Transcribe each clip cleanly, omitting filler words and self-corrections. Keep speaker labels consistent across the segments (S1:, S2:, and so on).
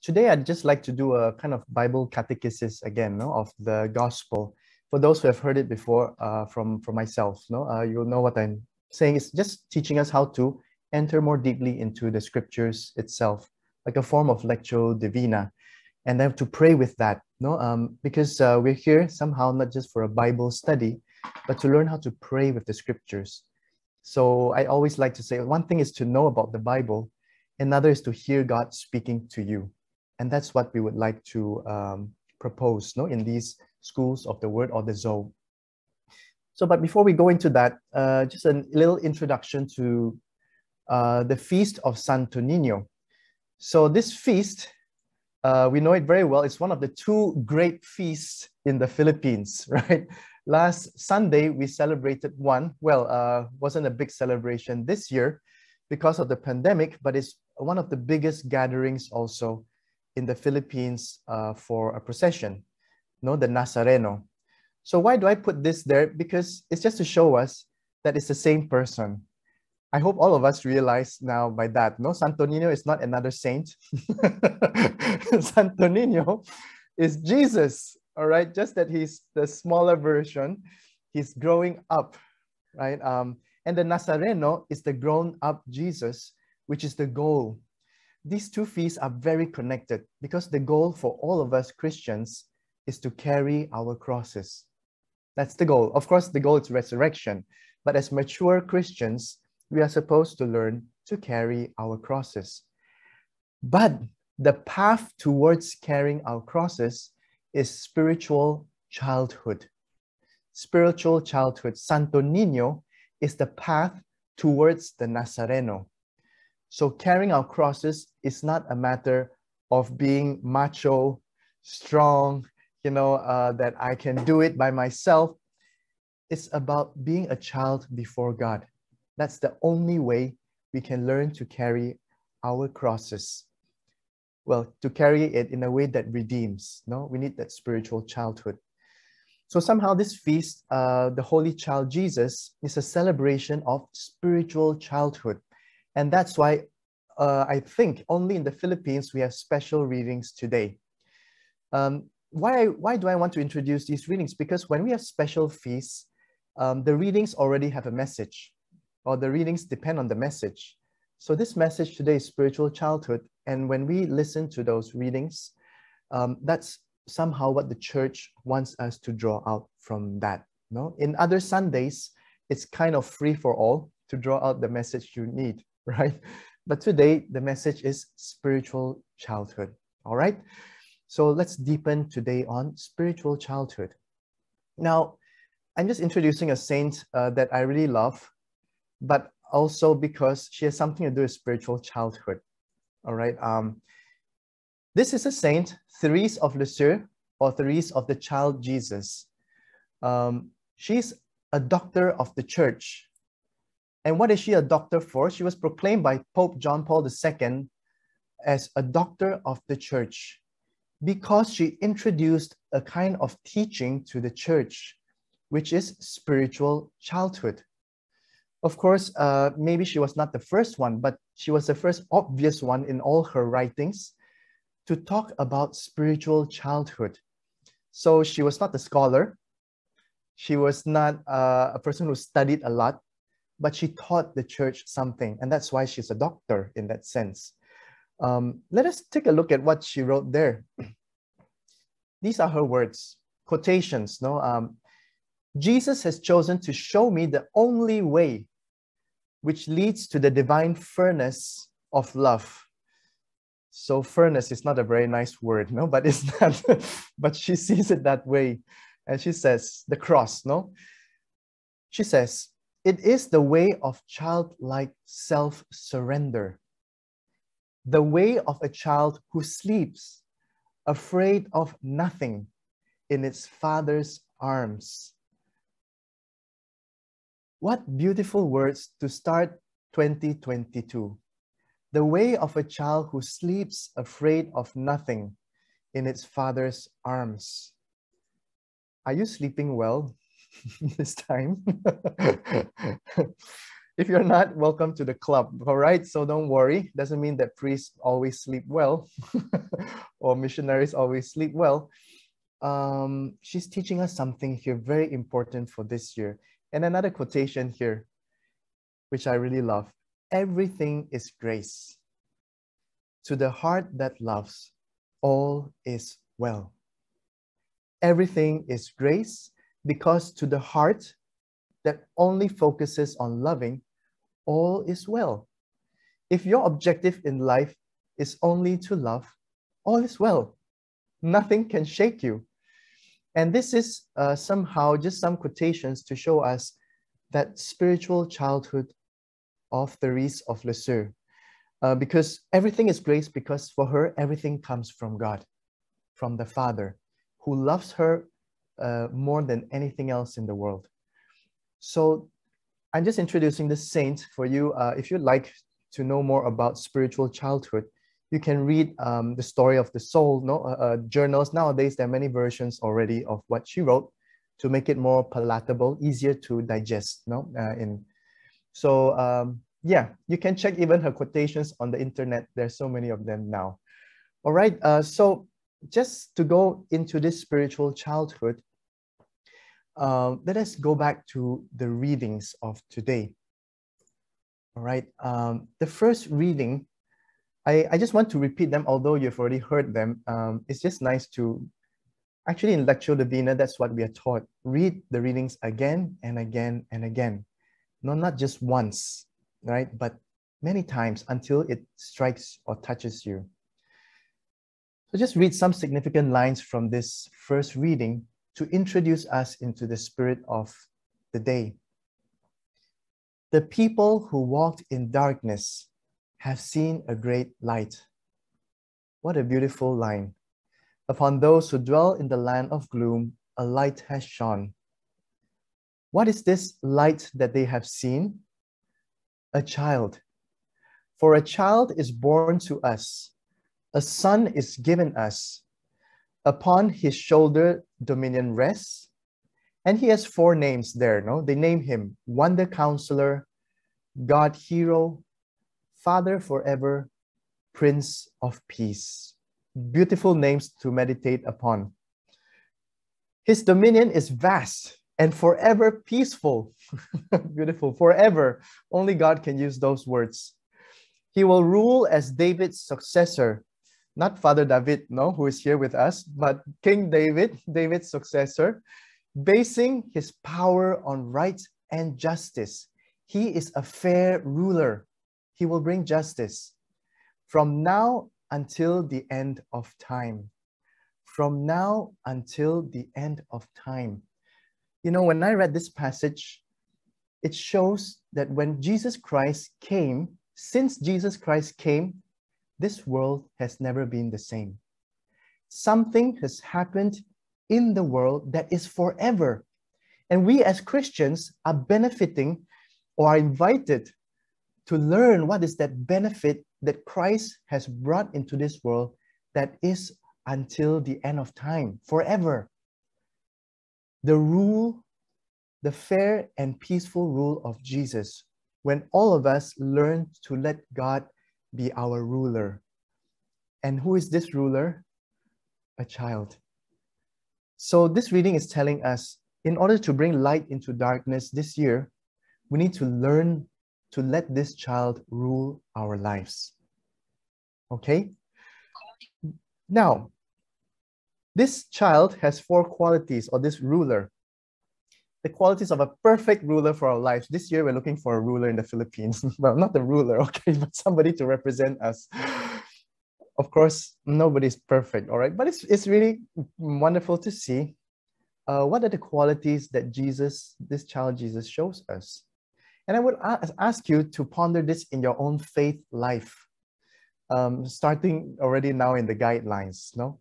S1: Today I'd just like to do a kind of Bible catechesis again, no, of the gospel. For those who have heard it before from myself, no, you'll know what I'm saying. Is just teaching us how to enter more deeply into the scriptures itself, like a form of lectio divina, and then to pray with that, no, because we're here somehow not just for a Bible study, but to learn how to pray with the scriptures. So I always like to say one thing is to know about the Bible, another is to hear God speaking to you. And that's what we would like to propose, no, in these schools of the word or the Zoe. So, but before we go into that, just a little introduction to the feast of Santo Nino. So this feast, we know it very well. It's one of the two great feasts in the Philippines, right? Last Sunday, we celebrated one. Well, wasn't a big celebration this year because of the pandemic, but it's one of the biggest gatherings also in the Philippines for a procession, no, the Nazareno. So why do I put this there? Because it's just to show us that it's the same person. I hope all of us realize now by that, no, Santo Nino is not another saint. Santo Nino is Jesus, all right? Just that he's the smaller version. He's growing up, right? And the Nazareno is the grown up Jesus, which is the goal. These two feasts are very connected because the goal for all of us Christians is to carry our crosses. That's the goal. Of course, the goal is resurrection, but as mature Christians, we are supposed to learn to carry our crosses. But the path towards carrying our crosses is spiritual childhood. Spiritual childhood. Santo Nino is the path towards the Nazareno. So carrying our crosses is not a matter of being macho, strong, that I can do it by myself. It's about being a child before God. That's the only way we can learn to carry our crosses. Well, to carry it in a way that redeems. No, we need that spiritual childhood. So somehow this feast, the Holy Child Jesus, is a celebration of spiritual childhood. And that's why I think only in the Philippines we have special readings today. Why do I want to introduce these readings? Because when we have special feasts, the readings already have a message, or the readings depend on the message. So this message today is spiritual childhood. And when we listen to those readings, that's somehow what the church wants us to draw out from that. No? In other Sundays, it's kind of free for all to draw out the message you need, right? But today, the message is spiritual childhood, all right? So let's deepen today on spiritual childhood. Now, I'm just introducing a saint that I really love, but also because she has something to do with spiritual childhood, all right? This is a saint, Therese of Lisieux, or Therese of the Child Jesus. She's a doctor of the church. And what is she a doctor for? She was proclaimed by Pope John Paul II as a doctor of the church because she introduced a kind of teaching to the church, which is spiritual childhood. Of course, maybe she was not the first one, but she was the first obvious one in all her writings to talk about spiritual childhood. So she was not a scholar. She was not a person who studied a lot, but she taught the church something, and that's why she's a doctor in that sense. Let us take a look at what she wrote there. These are her words, quotations. No, Jesus has chosen to show me the only way which leads to the divine furnace of love. So furnace is not a very nice word, no, but it's not. But she sees it that way, and she says the cross. No, she says, it is the way of childlike self-surrender, the way of a child who sleeps, afraid of nothing, in its father's arms. What beautiful words to start 2022. The way of a child who sleeps, afraid of nothing, in its father's arms. Are you sleeping well this time? If you're not, welcome to the club, all right? So don't worry. Doesn't mean that priests always sleep well or missionaries always sleep well. She's teaching us something here very important for this year. And another quotation here, which I really love. Everything is grace. To the heart that loves, all is well. Everything is grace because to the heart that only focuses on loving, all is well. If your objective in life is only to love, all is well. Nothing can shake you. And this is somehow just some quotations to show us that spiritual childhood of Therese of Lisieux. Because everything is grace, because for her, everything comes from God, from the Father, who loves her more than anything else in the world. So I'm just introducing this saint for you. If you'd like to know more about spiritual childhood, you can read the story of the soul, journals. Nowadays, there are many versions already of what she wrote to make it more palatable, easier to digest. Yeah, you can check even her quotations on the internet. There's so many of them now. All right, so just to go into this spiritual childhood, let us go back to the readings of today. All right, the first reading, I just want to repeat them, although you've already heard them. It's just nice to, actually in Lectio Divina, that's what we are taught. Read the readings again and again and again. No, not just once, right? But many times until it strikes or touches you. So just read some significant lines from this first reading to introduce us into the spirit of the day. The people who walked in darkness have seen a great light. What a beautiful line. Upon those who dwell in the land of gloom, a light has shone. What is this light that they have seen? A child. For a child is born to us, a son is given us. Upon his shoulder dominion rests. And he has 4 names there, no? They name him Wonder Counselor, God Hero, Father Forever, Prince of Peace. Beautiful names to meditate upon. His dominion is vast and forever peaceful. Beautiful, forever. Only God can use those words. He will rule as David's successor. Not Father David, no, who is here with us, but King David, David's successor, basing his power on right and justice. He is a fair ruler. He will bring justice from now until the end of time. From now until the end of time. You know, when I read this passage, it shows that when Jesus Christ came, since Jesus Christ came, this world has never been the same. Something has happened in the world that is forever. And we as Christians are benefiting or are invited to learn what is that benefit that Christ has brought into this world that is until the end of time, forever. The rule, the fair and peaceful rule of Jesus, when all of us learn to let God be our ruler. And who is this ruler? A child. So this reading is telling us, in order to bring light into darkness this year, we need to learn to let this child rule our lives. Okay? Now, this child has 4 qualities, or this ruler. The qualities of a perfect ruler for our lives. This year, we're looking for a ruler in the Philippines. Well, not a ruler, okay, but somebody to represent us. Of course, nobody's perfect, all right? But it's really wonderful to see what are the qualities that Jesus, this child Jesus, shows us. And I would ask you to ponder this in your own faith life, starting already now in the guidelines, no?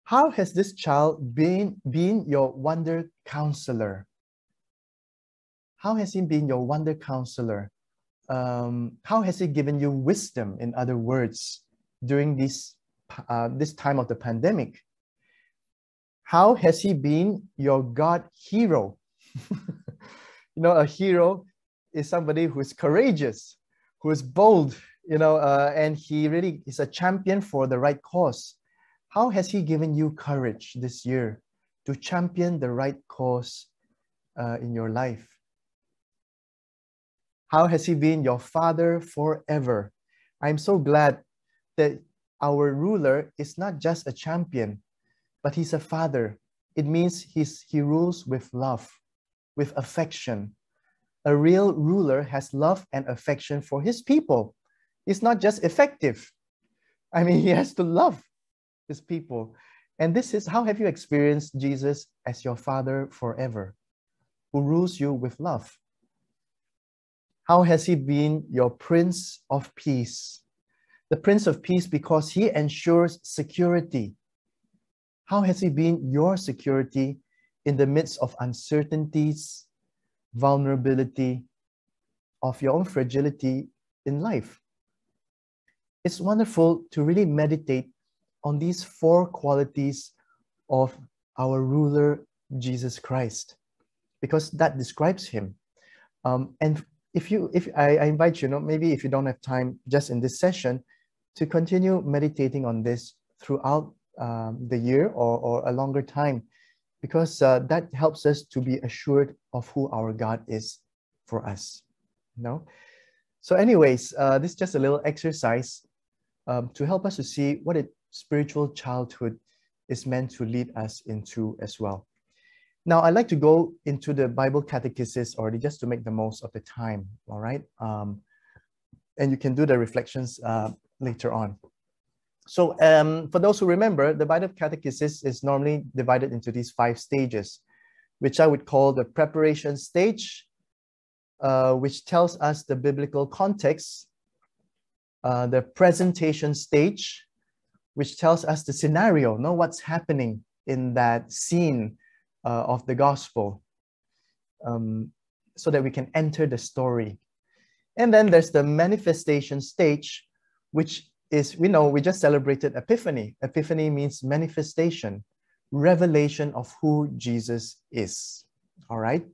S1: How has this child been your wonder counselor? How has he been your wonder counselor? How has he given you wisdom, in other words, during this time of the pandemic? How has he been your God hero? You know, a hero is somebody who is courageous, who is bold, and he really is a champion for the right cause. How has he given you courage this year to champion the right cause in your life? How has he been your father forever? I'm so glad that our ruler is not just a champion, but he's a father. It means he rules with love, with affection. A real ruler has love and affection for his people. He's not just effective. I mean, he has to love his people. And this is how have you experienced Jesus as your father forever, who rules you with love? How has he been your Prince of Peace? The Prince of Peace because he ensures security. How has he been your security in the midst of uncertainties, vulnerability, of your own fragility in life? It's wonderful to really meditate on these 4 qualities of our ruler, Jesus Christ, because that describes him. And if I invite you, maybe if you don't have time just in this session, to continue meditating on this throughout the year or a longer time, because that helps us to be assured of who our God is for us. So anyways, this is just a little exercise to help us to see what a spiritual childhood is meant to lead us into as well. Now, I'd like to go into the Bible catechesis already just to make the most of the time, all right? And you can do the reflections later on. So for those who remember, the Bible catechesis is normally divided into these 5 stages, which I would call the preparation stage, which tells us the biblical context, the presentation stage, which tells us the scenario, what's happening in that scene of the gospel, so that we can enter the story. And then there's the manifestation stage, which is, we just celebrated Epiphany. Epiphany means manifestation, revelation of who Jesus is, all right?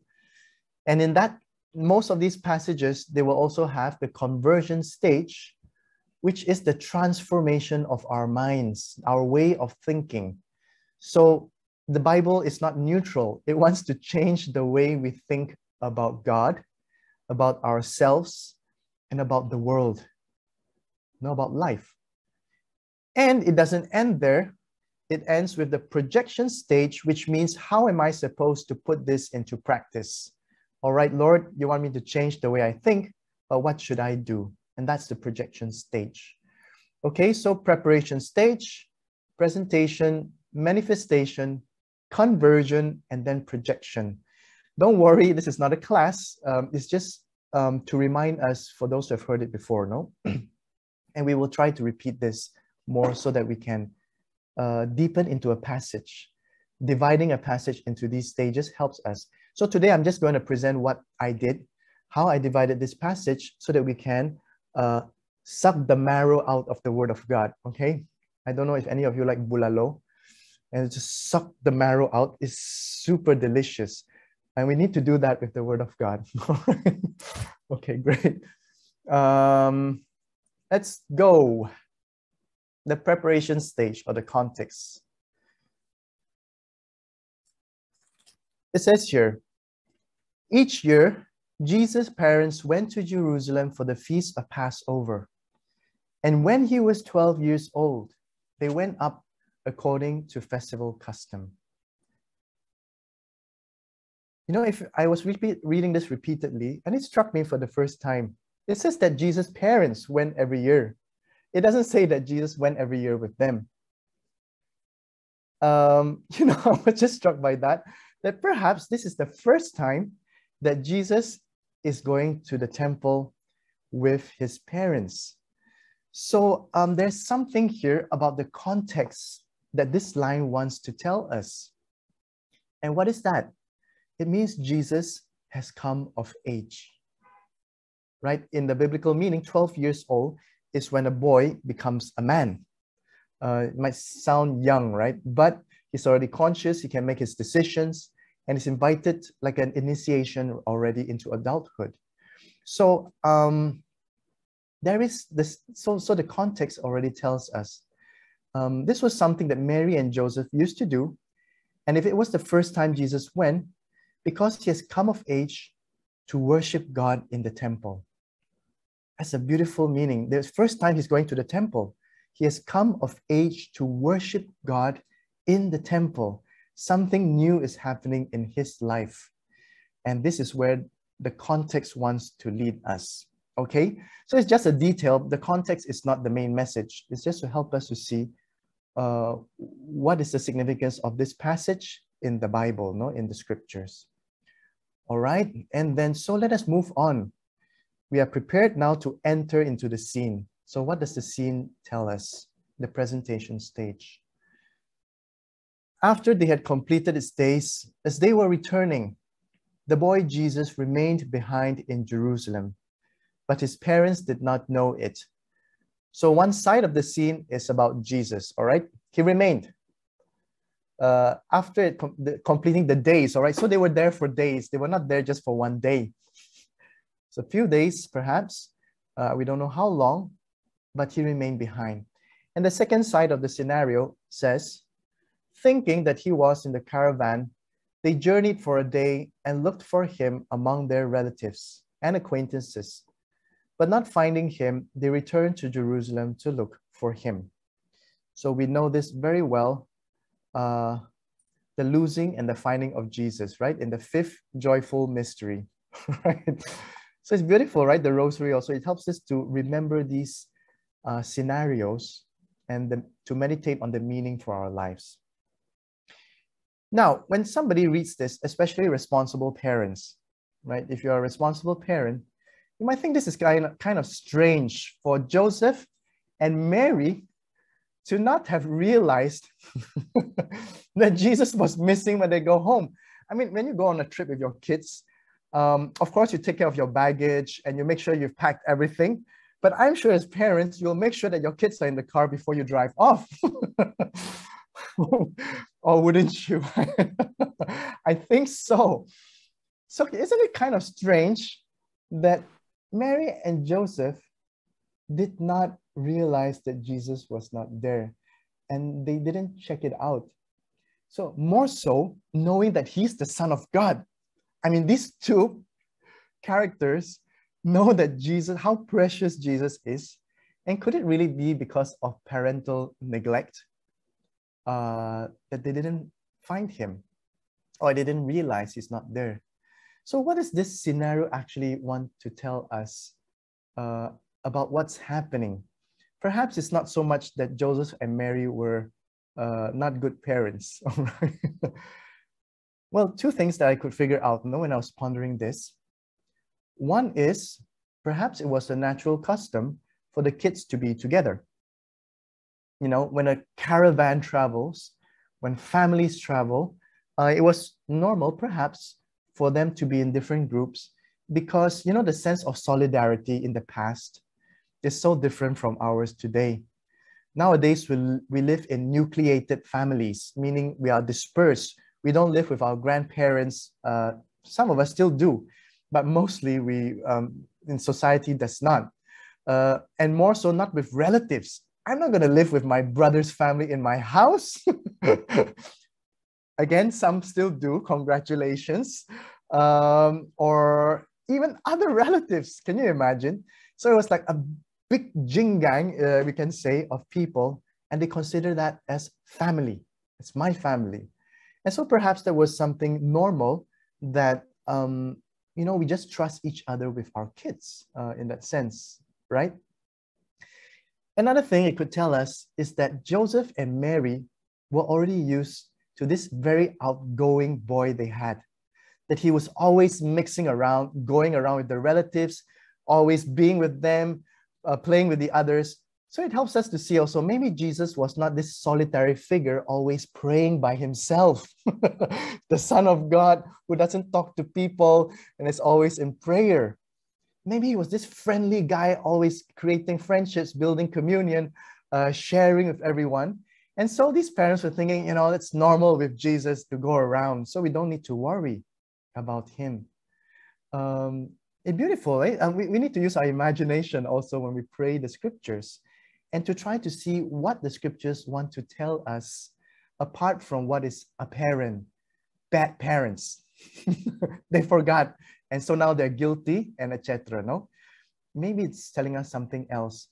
S1: And in that, most of these passages, they will also have the conversion stage, which is the transformation of our minds, our way of thinking. So the Bible is not neutral. It wants to change the way we think about God, about ourselves, and about the world, about life. And it doesn't end there. It ends with the projection stage, which means, how am I supposed to put this into practice? All right, Lord, you want me to change the way I think, but what should I do? And that's the projection stage. Okay, so preparation stage, presentation, manifestation, conversion, and then projection. Don't worry, this is not a class. It's just to remind us, for those who have heard it before, and we will try to repeat this more so that we can deepen into a passage. Dividing a passage into these stages helps us. So today I'm just going to present what I did, how I divided this passage so that we can suck the marrow out of the Word of God, okay? I don't know if any of you like bulalo, and just suck the marrow out. Is super delicious. And we need to do that with the Word of God. Okay, great. Let's go. The preparation stage or the context. It says here, each year, Jesus' parents went to Jerusalem for the feast of Passover. And when he was 12 years old, they went up according to festival custom. If I was reading this repeatedly, and it struck me for the first time, it says that Jesus' parents went every year. It doesn't say that Jesus went every year with them. I was just struck by that perhaps this is the first time that Jesus is going to the temple with his parents. So there's something here about the context that this line wants to tell us. And what is that? It means Jesus has come of age, right? In the biblical meaning, 12 years old is when a boy becomes a man. It might sound young, right? But he's already conscious, he can make his decisions, and is invited like an initiation already into adulthood. So there is this, so the context already tells us this was something that Mary and Joseph used to do. And if it was the first time Jesus went, because he has come of age to worship God in the temple. That's a beautiful meaning. The first time he's going to the temple, he has come of age to worship God in the temple. Something new is happening in his life. And this is where the context wants to lead us. Okay? So it's just a detail. The context is not the main message. It's just to help us to see what is the significance of this passage in the Bible, no, in the scriptures. All right, and then so let us move on. We are prepared now to enter into the scene. So what does the scene tell us? The presentation stage. After they had completed its days, as they were returning, the boy Jesus remained behind in Jerusalem, but his parents did not know it. So one side of the scene is about Jesus, all right? He remained after completing the days, all right? So they were there for days. They were not there just for one day. So a few days, perhaps. We don't know how long, but he remained behind. And the second side of the scenario says, thinking that he was in the caravan, they journeyed for a day and looked for him among their relatives and acquaintances. But not finding him, they returned to Jerusalem to look for him. So we know this very well, the losing and the finding of Jesus, right? In the fifth joyful mystery, right? So it's beautiful, right? The rosary also, it helps us to remember these scenarios and to meditate on the meaning for our lives. Now, when somebody reads this, especially responsible parents, right? If you're a responsible parent, you might think this is kind of strange for Joseph and Mary to not have realized that Jesus was missing when they go home. I mean, when you go on a trip with your kids, of course, you take care of your baggage and you make sure you've packed everything. But I'm sure as parents, you'll make sure that your kids are in the car before you drive off. Or wouldn't you? I think so. So isn't it kind of strange that Mary and Joseph did not realize that Jesus was not there and they didn't check it out? So more so, knowing that he's the Son of God. I mean, these two characters know that Jesus, how precious Jesus is. And could it really be because of parental neglect that they didn't find him or they didn't realize he's not there? So what does this scenario actually want to tell us about what's happening? Perhaps it's not so much that Joseph and Mary were not good parents. All right? Well, two things that I could figure out when I was pondering this. One is, perhaps it was a natural custom for the kids to be together. You know, when a caravan travels, when families travel, it was normal, perhaps, for them to be in different groups because, you know, the sense of solidarity in the past is so different from ours today. Nowadays, we live in nucleated families, meaning we are dispersed. We don't live with our grandparents. Some of us still do, but mostly we in society does not. And more so not with relatives. I'm not going to live with my brother's family in my house. Again, some still do, congratulations. Or even other relatives, can you imagine? So it was like a big jingang, we can say, of people, and they consider that as family. It's my family. And so perhaps there was something normal that, you know, we just trust each other with our kids in that sense, right? Another thing it could tell us is that Joseph and Mary were already used to this very outgoing boy they had, that he was always mixing around, going around with the relatives, always being with them, playing with the others. So it helps us to see also, maybe Jesus was not this solitary figure always praying by himself, the Son of God who doesn't talk to people and is always in prayer. Maybe he was this friendly guy, always creating friendships, building communion, sharing with everyone. And so these parents were thinking, you know, it's normal with Jesus to go around, so we don't need to worry about him. It's beautiful, right? And we need to use our imagination also when we pray the scriptures and to try to see what the scriptures want to tell us apart from what is apparent. Bad parents. They forgot. And so now they're guilty and etc. No? Maybe it's telling us something else.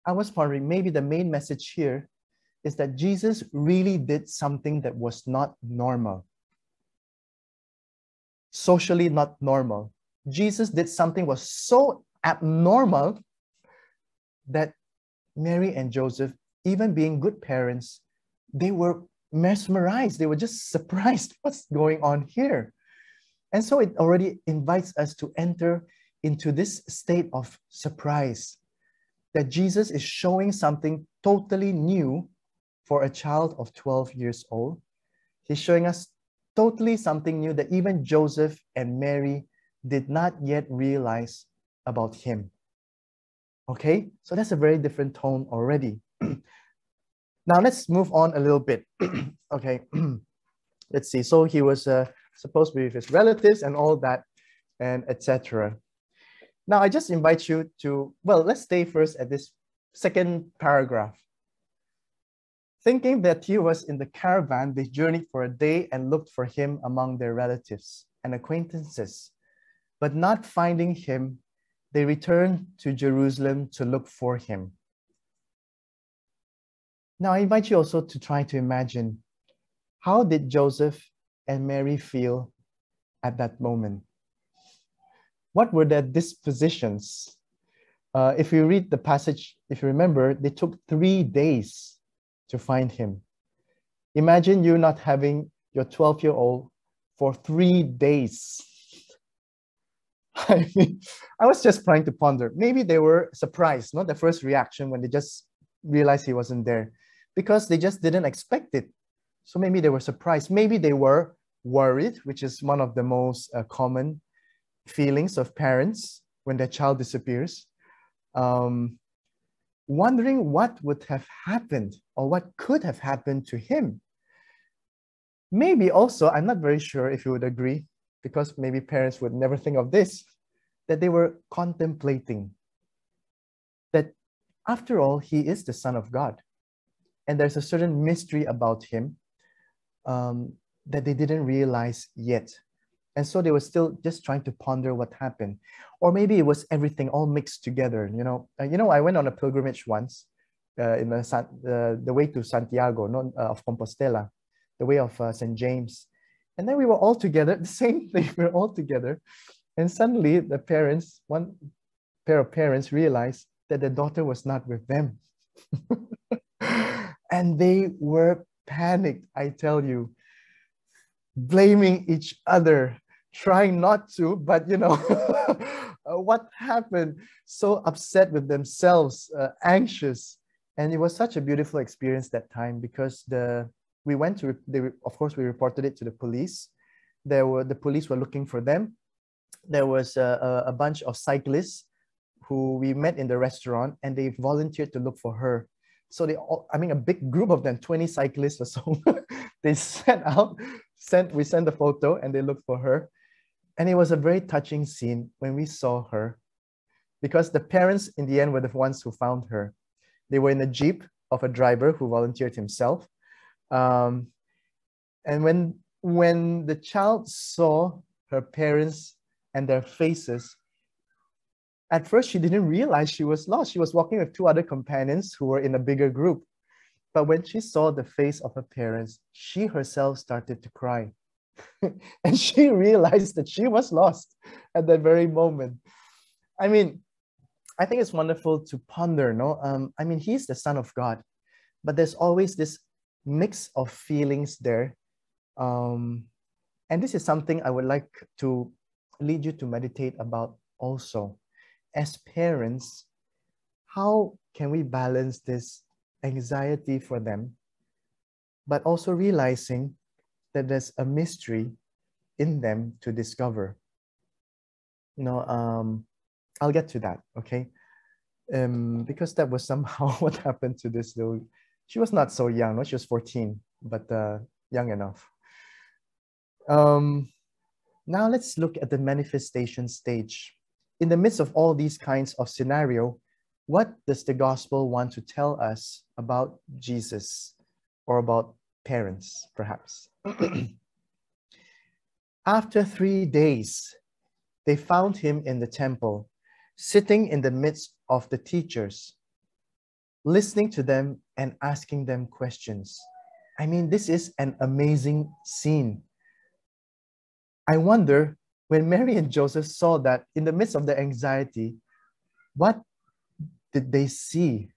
S1: I was wondering, maybe the main message here is that Jesus really did something that was not normal. Socially not normal. Jesus did something was so abnormal that Mary and Joseph, even being good parents, they were mesmerized. They were just surprised. What's going on here? And so it already invites us to enter into this state of surprise that Jesus is showing something totally new for a child of 12 years old. He's showing us totally something new that even Joseph and Mary did not yet realize about him. Okay, so that's a very different tone already. Now let's move on a little bit. Okay, let's see. So he was supposed to be with his relatives and all that, and etc. Now I just invite you to, well, let's stay first at this second paragraph. Thinking that he was in the caravan, they journeyed for a day and looked for him among their relatives and acquaintances. But not finding him, they returned to Jerusalem to look for him. Now I invite you also to try to imagine, how did Joseph and Mary feel at that moment? What were their dispositions? If you read the passage, if you remember, they took 3 days to find him. Imagine you not having your 12-year-old for 3 days. I mean, I was just trying to ponder. Maybe they were surprised, not the first reaction when they just realized he wasn't there, because they just didn't expect it. So maybe they were surprised. Maybe they were worried, which is one of the most common feelings of parents when their child disappears. Wondering what would have happened or what could have happened to him. Maybe also, I'm not very sure if you would agree, because maybe parents would never think of this, that they were contemplating that after all, he is the Son of God. And there's a certain mystery about him that they didn't realize yet. And so they were still just trying to ponder what happened. Or maybe it was everything all mixed together. I went on a pilgrimage once in the way to Santiago, of Compostela, the way of St. James. And then we were all together, the same thing, we were all together. And suddenly the parents, one pair of parents realized that the daughter was not with them. And they were panicked, I tell you, blaming each other, trying not to, but what happened? So upset with themselves, anxious. And it was such a beautiful experience that time, because of course, we reported it to the police. The police were looking for them. There was a bunch of cyclists who we met in the restaurant, and they volunteered to look for her. So a big group of them, 20 cyclists or so, they we sent the photo and they looked for her. And it was a very touching scene when we saw her, because the parents in the end were the ones who found her. They were in a jeep of a driver who volunteered himself. And when the child saw her parents and their faces, at first she didn't realize she was lost. She was walking with 2 other companions who were in a bigger group. But when she saw the face of her parents, she herself started to cry. And she realized that she was lost at that very moment. I think it's wonderful to ponder, no? He's the Son of God, but there's always this mix of feelings there. And this is something I would like to lead you to meditate about also. As parents, how can we balance this anxiety for them, but also realizing that there's a mystery in them to discover? I'll get to that, okay? Because that was somehow what happened to this little. She was not so young, no? She was 14, but young enough. Now let's look at the manifestation stage. In the midst of all these kinds of scenario, what does the gospel want to tell us about Jesus or about parents, perhaps? After 3 days, they found him in the temple, sitting in the midst of the teachers, listening to them and asking them questions. I mean, this is an amazing scene. I wonder, when Mary and Joseph saw that in the midst of the anxiety, what did they see?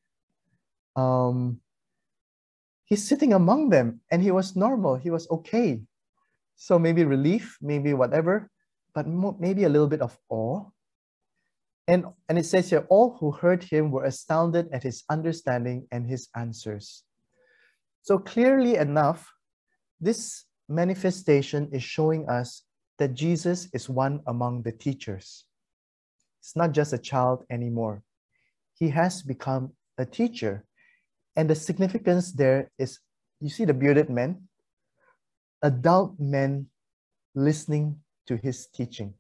S1: He's sitting among them and he was normal, he was okay. So maybe relief, maybe whatever, but maybe a little bit of awe. And it says here, all who heard him were astounded at his understanding and his answers. So clearly enough, this manifestation is showing us that Jesus is one among the teachers. It's not just a child anymore. He has become a teacher. And the significance there is, you see the bearded men? Adult men listening to his teaching.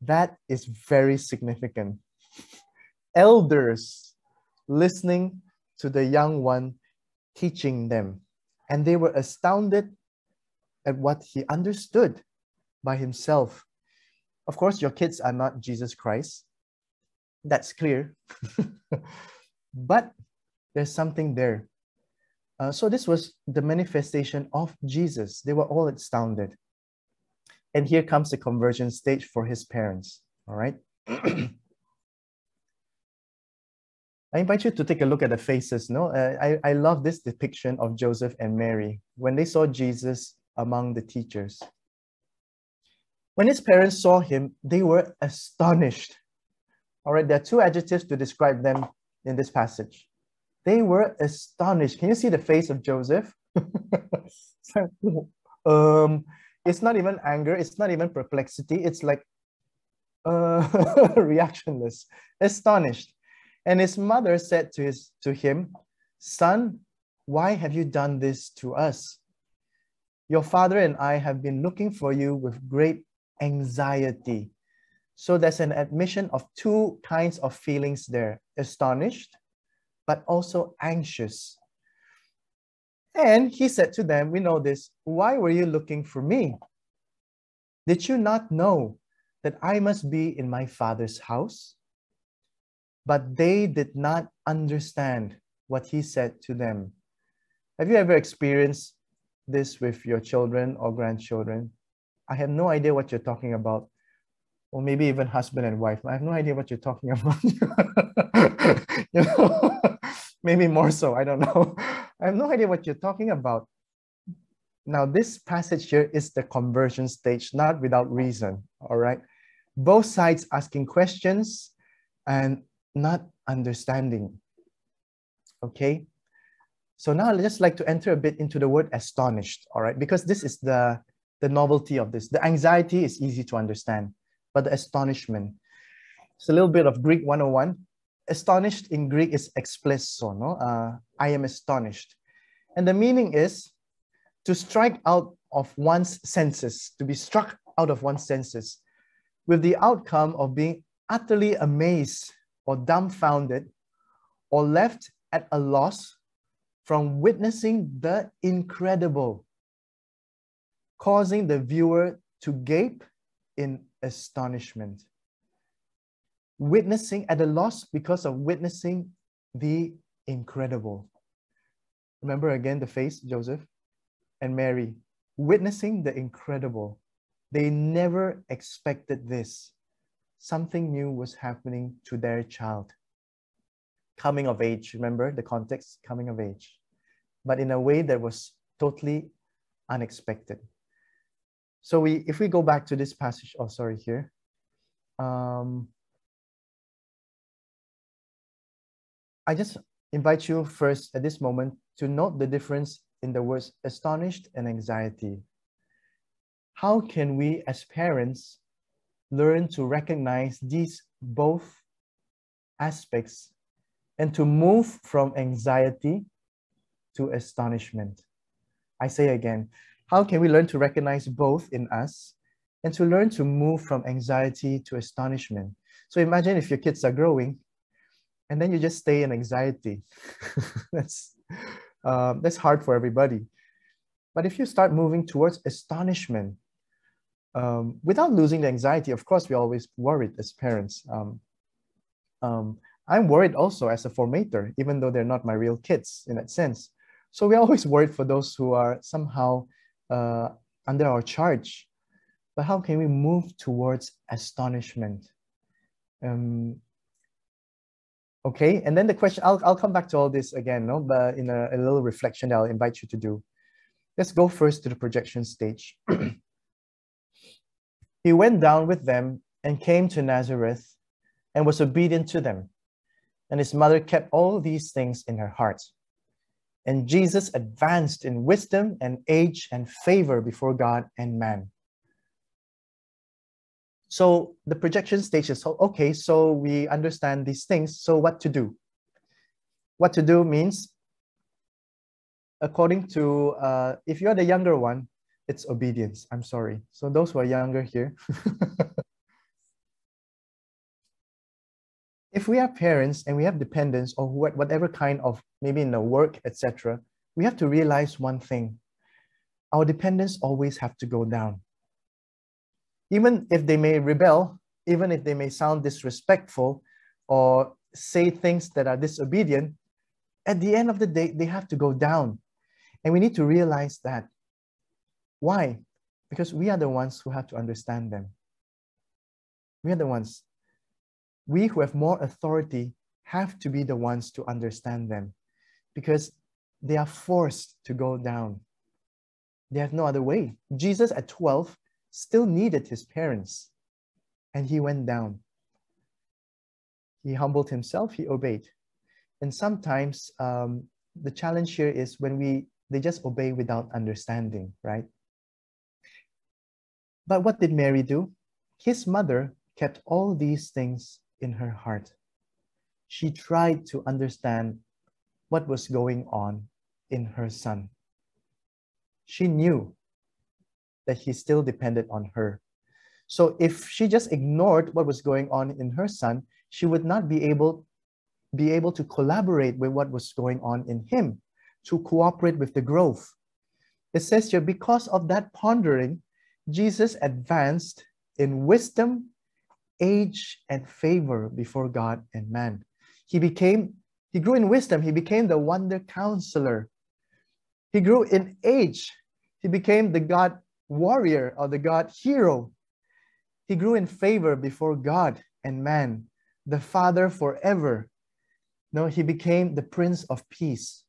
S1: That is very significant. Elders listening to the young one teaching them. And they were astounded at what he understood by himself. Of course, your kids are not Jesus Christ. That's clear. But there's something there. So this was the manifestation of Jesus. They were all astounded. And here comes the conversion stage for his parents. All right. I invite you to take a look at the faces. No, I love this depiction of Joseph and Mary when they saw Jesus among the teachers. When his parents saw him, they were astonished. All right, there are two adjectives to describe them in this passage. They were astonished. Can you see the face of Joseph? It's not even anger. It's not even perplexity. It's like reactionless, astonished. And his mother said to him, "Son, why have you done this to us? Your father and I have been looking for you with great anxiety." So there's an admission of two kinds of feelings there: astonished, but also anxious. And he said to them, we know this, "Why were you looking for me? Did you not know that I must be in my father's house?" But they did not understand what he said to them. Have you ever experienced this with your children or grandchildren? I have no idea what you're talking about. Or maybe even husband and wife. I have no idea what you're talking about. You know, maybe more so, I don't know. I have no idea what you're talking about. Now, this passage here is the conversion stage, not without reason, all right? Both sides asking questions and not understanding, okay? So now I'd just like to enter a bit into the word astonished, all right? Because this is the novelty of this. The anxiety is easy to understand, but the astonishment. It's a little bit of Greek 101. Astonished in Greek is eksplesso, no? I am astonished. And the meaning is to strike out of one's senses, to be struck out of one's senses, with the outcome of being utterly amazed or dumbfounded or left at a loss from witnessing the incredible, causing the viewer to gape in astonishment. Witnessing at a loss because of witnessing the incredible. Remember again the face, Joseph and Mary, witnessing the incredible. They never expected this. Something new was happening to their child. Coming of age, remember the context, coming of age, but in a way that was totally unexpected. So if we go back to this passage, oh, sorry, here. I just invite you first at this moment to note the difference in the words astonished and anxiety. How can we as parents learn to recognize these both aspects and to move from anxiety to astonishment? I say again, how can we learn to recognize both in us and to learn to move from anxiety to astonishment. So imagine if your kids are growing and then you just stay in anxiety. That's hard for everybody. But if you start moving towards astonishment, without losing the anxiety, of course, we're always worried as parents. I'm worried also as a formator, even though they're not my real kids in that sense. So we're always worried for those who are somehow under our charge. But how can we move towards astonishment? Okay, and then the question, I'll come back to all this again, no? But in a little reflection that I'll invite you to do. Let's go first to the projection stage. He went down with them and came to Nazareth and was obedient to them. And his mother kept all these things in her heart. And Jesus advanced in wisdom and age and favor before God and man. So the projection stage is, okay, so we understand these things. So what to do? What to do means, according to, if you're the younger one, it's obedience. I'm sorry. So those who are younger here. If we have parents and we have dependents or whatever kind of, maybe in the work, etc., we have to realize one thing. Our dependents always have to go down. Even if they may rebel, even if they may sound disrespectful or say things that are disobedient, at the end of the day, they have to go down. And we need to realize that. Why? Because we are the ones who have to understand them. We are the ones. We who have more authority have to be the ones to understand them because they are forced to go down. They have no other way. Jesus at 12 still needed his parents and he went down. He humbled himself, he obeyed. And sometimes the challenge here is when they just obey without understanding, right? But what did Mary do? His mother kept all these things in her heart. She tried to understand what was going on in her son. She knew that he still depended on her. So if she just ignored what was going on in her son, she would not be able to collaborate with what was going on in him, to cooperate with the growth. It says here, because of that pondering, Jesus advanced in wisdom, age, and favor before God and man. He grew in wisdom. He became the wonder counselor. He grew in age. He became the God warrior or the God hero. He grew in favor before God and man, the Father forever. No, he became the Prince of Peace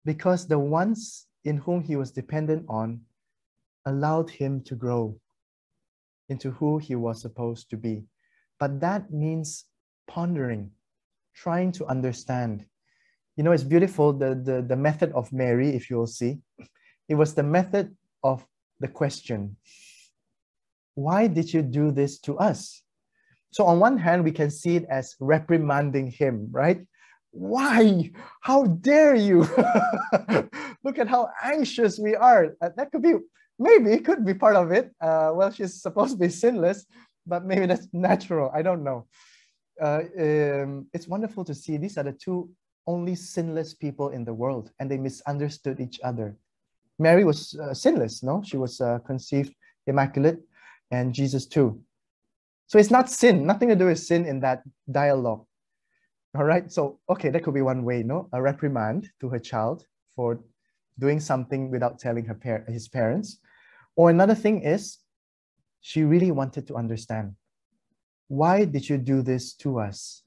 S1: because the ones in whom he was dependent on allowed him to grow into who he was supposed to be. But that means pondering, trying to understand. You know, it's beautiful, the method of Mary, if you will see. It was the method of the question. Why did you do this to us? So on one hand, we can see it as reprimanding him, right? Why? How dare you? Look at how anxious we are. That could be, maybe it could be part of it. Well, she's supposed to be sinless, but maybe that's natural. I don't know. It's wonderful to see these are the two only sinless people in the world, and they misunderstood each other. Mary was sinless, no? She was conceived immaculate, and Jesus too. So it's not sin, nothing to do with sin in that dialogue. All right, so, okay, that could be one way, no? A reprimand to her child for doing something without telling his parents. Or another thing is, she really wanted to understand, why did you do this to us?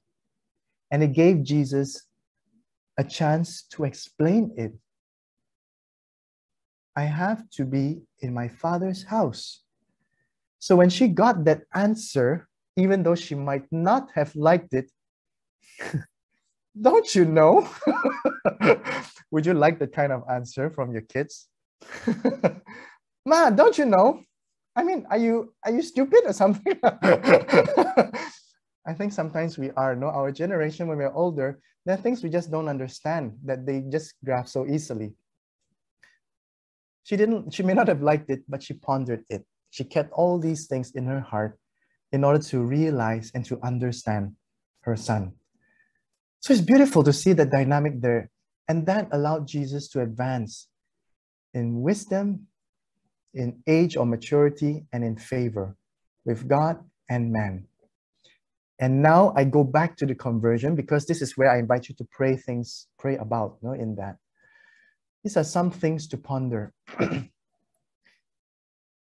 S1: And it gave Jesus a chance to explain it. I have to be in my Father's house. So when she got that answer, even though she might not have liked it, don't you know? Would you like that kind of answer from your kids? Ma, don't you know? I mean, are you stupid or something? I think sometimes we are, no? Our generation, when we're older, there are things we just don't understand that they just grasp so easily. She may not have liked it, but she pondered it. She kept all these things in her heart in order to realize and to understand her son. So it's beautiful to see the dynamic there. And that allowed Jesus to advance in wisdom, in age or maturity, and in favor with God and man. And now I go back to the conversion, because this is where I invite you to pray about, in that. These are some things to ponder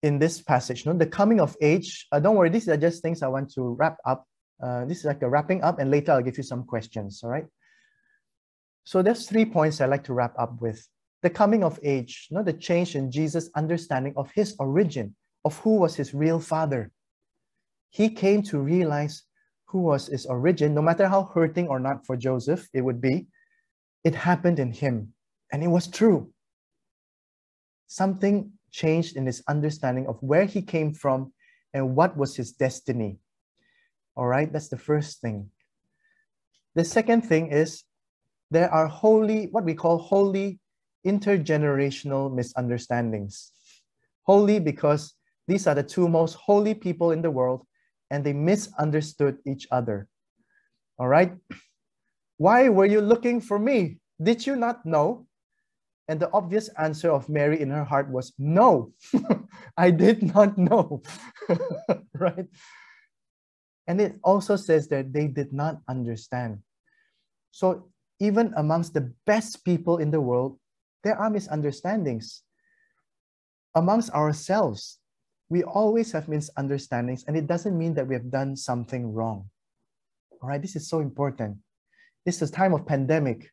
S1: in this passage. The coming of age, don't worry, these are just things I want to wrap up. This is like a wrapping up, and later I'll give you some questions, all right? So there's 3 points I'd like to wrap up with. The coming of age, the change in Jesus' understanding of his origin, of who was his real father. He came to realize who was his origin, no matter how hurting or not for Joseph it would be. It happened in him, and it was true. Something changed in his understanding of where he came from and what was his destiny. All right, that's the first thing. The second thing is there are what we call holy intergenerational misunderstandings. Holy because these are the two most holy people in the world, and they misunderstood each other. All right? Why were you looking for me? Did you not know? And the obvious answer of Mary in her heart was, no, I did not know. Right? And it also says that they did not understand. So even amongst the best people in the world, there are misunderstandings. Amongst ourselves, we always have misunderstandings, and it doesn't mean that we have done something wrong. All right, this is so important. This is a time of pandemic.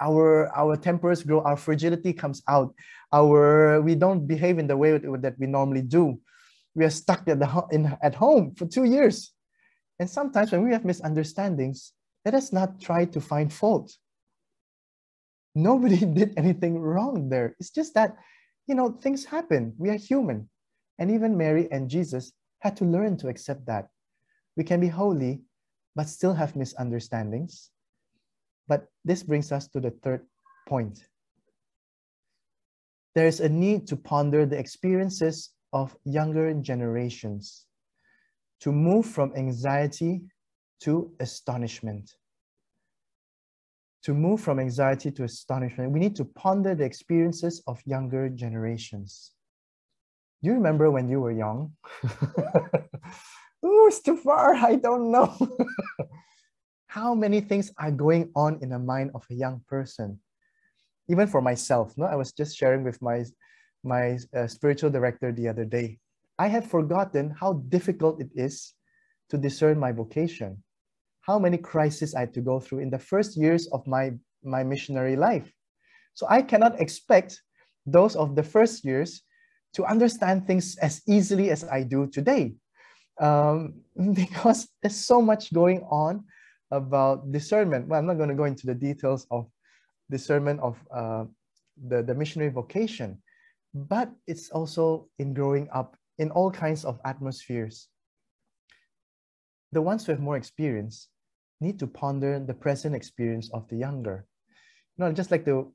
S1: Our tempers grow, our fragility comes out. We don't behave in the way that we normally do. We are stuck at home for 2 years. And sometimes when we have misunderstandings, let us not try to find fault. Nobody did anything wrong there. It's just that, things happen. We are human. And even Mary and Jesus had to learn to accept that. We can be holy, but still have misunderstandings. But this brings us to the third point. There is a need to ponder the experiences of younger generations, to move from anxiety to astonishment. To move from anxiety to astonishment, we need to ponder the experiences of younger generations. Do you remember when you were young? Oh, it's too far, I don't know. How many things are going on in the mind of a young person? Even for myself, I was just sharing with my spiritual director the other day. I had forgotten how difficult it is to discern my vocation. How many crises I had to go through in the first years of my missionary life. So I cannot expect those of the first years to understand things as easily as I do today. Because there's so much going on about discernment. Well, I'm not going to go into the details of discernment of the missionary vocation, but it's also in growing up in all kinds of atmospheres. The ones who have more experience need to ponder the present experience of the younger. I'd just like to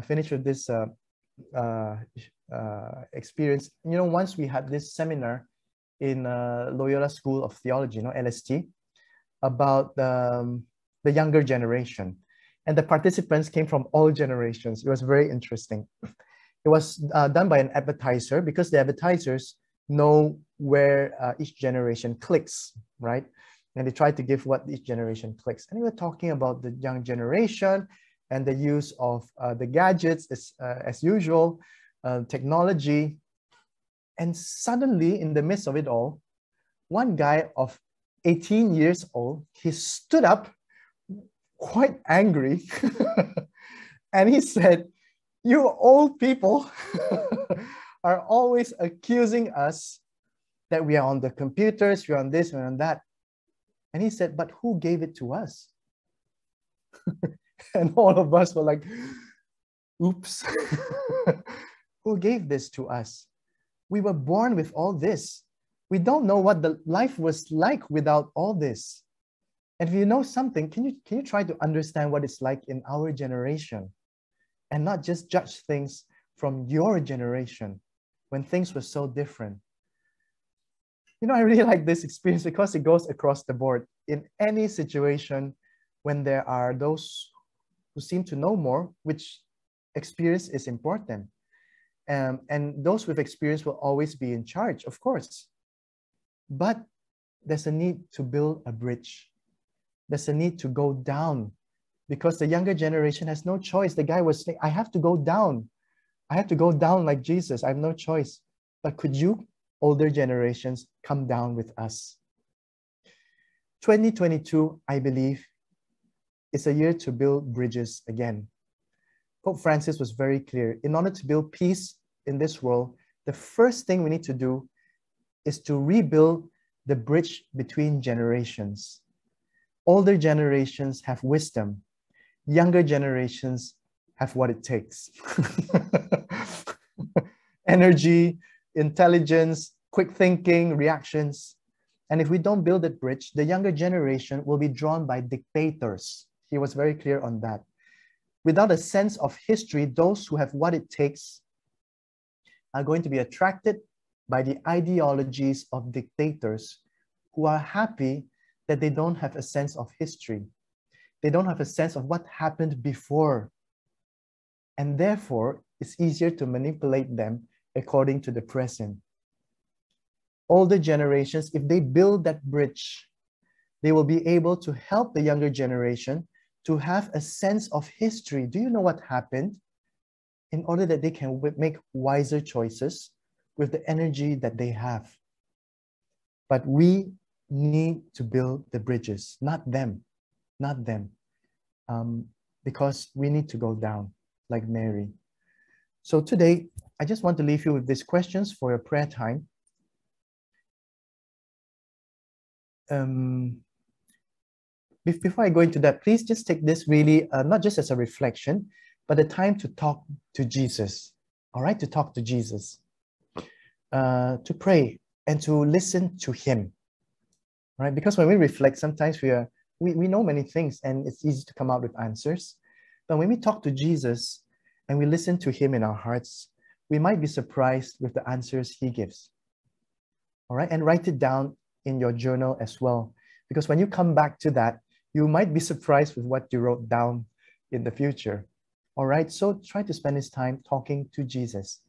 S1: finish with this experience. Once we had this seminar in Loyola School of Theology, LST, about the younger generation. And the participants came from all generations. It was very interesting. It was done by an advertiser, because the advertisers know where each generation clicks, right? And they try to give what each generation clicks. And we were talking about the young generation and the use of the gadgets as usual, technology. And suddenly, in the midst of it all, one guy of 18 years old, he stood up quite angry and he said, "You old people are always accusing us that we are on the computers, we're on this, we're on that." And he said, "But who gave it to us?" And all of us were like, oops. Who gave this to us? We were born with all this. We don't know what the life was like without all this. And if you know something, can you try to understand what it's like in our generation and not just judge things from your generation when things were so different? I really like this experience because it goes across the board. In any situation, when there are those who seem to know more, which experience is important. And those with experience will always be in charge, of course. But there's a need to build a bridge. There's a need to go down because the younger generation has no choice. The guy was saying, I have to go down. I have to go down like Jesus. I have no choice. But could you, older generations, come down with us? 2022, I believe, is a year to build bridges again. Pope Francis was very clear. In order to build peace in this world, the first thing we need to do is to rebuild the bridge between generations. Older generations have wisdom. Younger generations have what it takes. Energy, intelligence, quick thinking, reactions. And if we don't build that bridge, the younger generation will be drawn by dictators. He was very clear on that. Without a sense of history, those who have what it takes are going to be attracted by the ideologies of dictators who are happy that they don't have a sense of history. They don't have a sense of what happened before. And therefore, it's easier to manipulate them according to the present. Older generations, if they build that bridge, they will be able to help the younger generation to have a sense of history. Do you know what happened? In order that they can make wiser choices with the energy that they have. But we need to build the bridges, not them, because we need to go down like Mary. So today, I just want to leave you with these questions for your prayer time. Before I go into that, please just take this really, not just as a reflection, but a time to talk to Jesus, all right? To talk to Jesus, to pray and to listen to him, right? Because when we reflect, sometimes we know many things and it's easy to come out with answers. But when we talk to Jesus and we listen to him in our hearts, we might be surprised with the answers he gives, all right? And write it down in your journal as well. Because when you come back to that, you might be surprised with what you wrote down in the future. All right, so try to spend this time talking to Jesus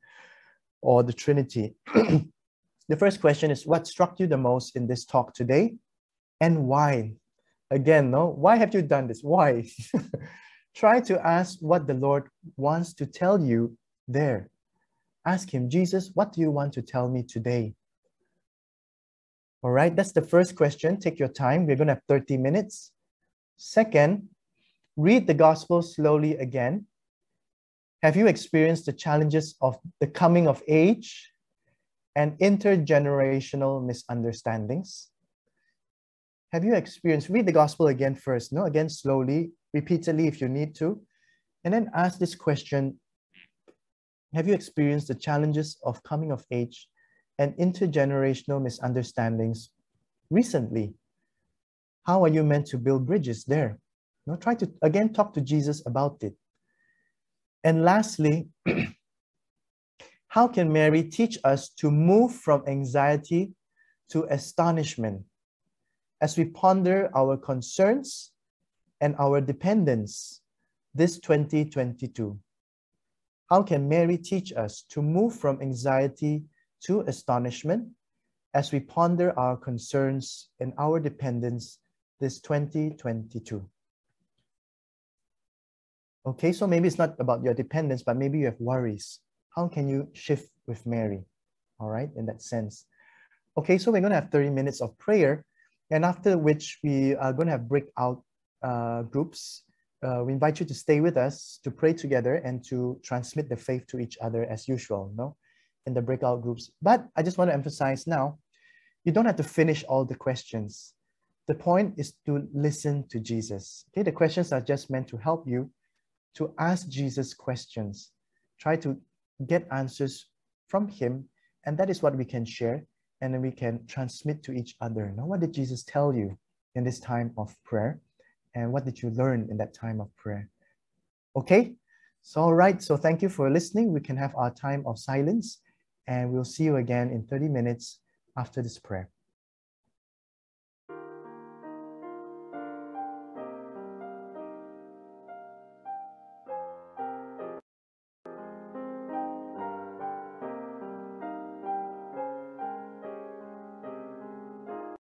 S1: or the Trinity. The first question is, what struck you the most in this talk today and why? Again, no, why have you done this? Why? Try to ask what the Lord wants to tell you there. Ask him, Jesus, what do you want to tell me today? All right, that's the first question. Take your time. We're going to have 30 minutes. Second, read the gospel slowly again. Have you experienced the challenges of the coming of age and intergenerational misunderstandings? Have you experienced, read the gospel again first, no? Again, slowly, repeatedly if you need to. And then ask this question, have you experienced the challenges of coming of age and intergenerational misunderstandings recently? How are you meant to build bridges there? No, try to, again, talk to Jesus about it. And lastly, how can Mary teach us to move from anxiety to astonishment as we ponder our concerns and our dependence this 2022? How can Mary teach us to move from anxiety to astonishment as we ponder our concerns and our dependence this 2022? Okay, so maybe it's not about your dependence, but maybe you have worries. How can you shift with Mary? All right, in that sense. Okay, so we're going to have 30 minutes of prayer, and after which we are going to have breakout groups. We invite you to stay with us, to pray together, and to transmit the faith to each other as usual, no? In the breakout groups. But I just want to emphasize now, you don't have to finish all the questions. The point is to listen to Jesus. Okay, the questions are just meant to help you to ask Jesus questions. Try to get answers from him, and that is what we can share, and then we can transmit to each other. Now, what did Jesus tell you in this time of prayer? And what did you learn in that time of prayer? Okay, so all right, so thank you for listening. We can have our time of silence, and we'll see you again in 30 minutes after this prayer.